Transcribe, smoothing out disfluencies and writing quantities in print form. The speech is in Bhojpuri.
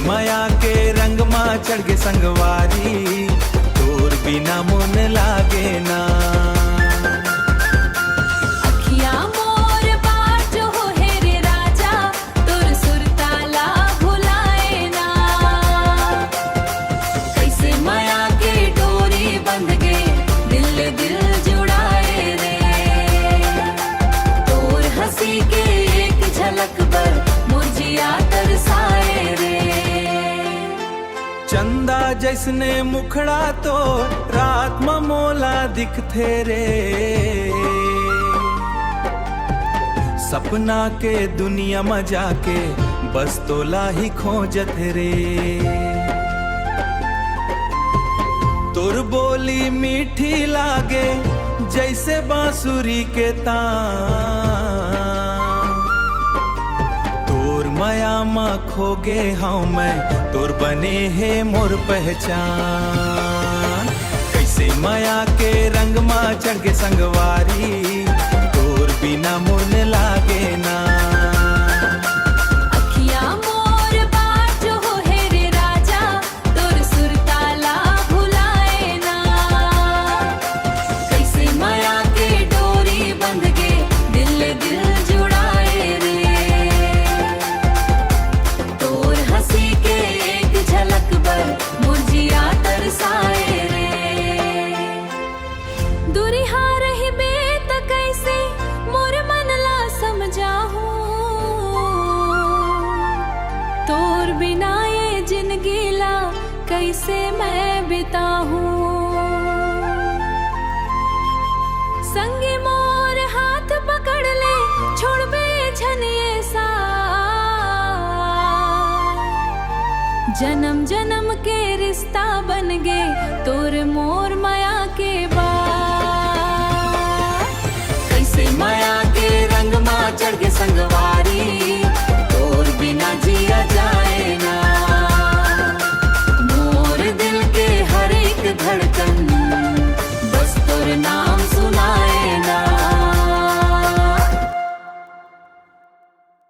माया के रंग माँ चढ़ के संगवारी, तोर बिना मन लागे ना। चंदा जैसने मुखड़ा तो रात में मोला दिखथे रे, सपना के दुनिया में जाके बस तोला ही खोजत रे। तोर बोली मीठी लागे जैसे बांसुरी के तान, माया माँ खोगे हाँ मैं, तोर बने है मोर पहचान। कैसे माया के रंग माँ चढ़ के संगवारी, तोर बिना मन लागे ना। तोर बिना ये जिंदगी ला कैसे मैं बिताऊं। संगी मोर हाथ पकड़ ले छोड़बे छनिए सा, जन्म जन्म के रिश्ता बन गे तोर मोर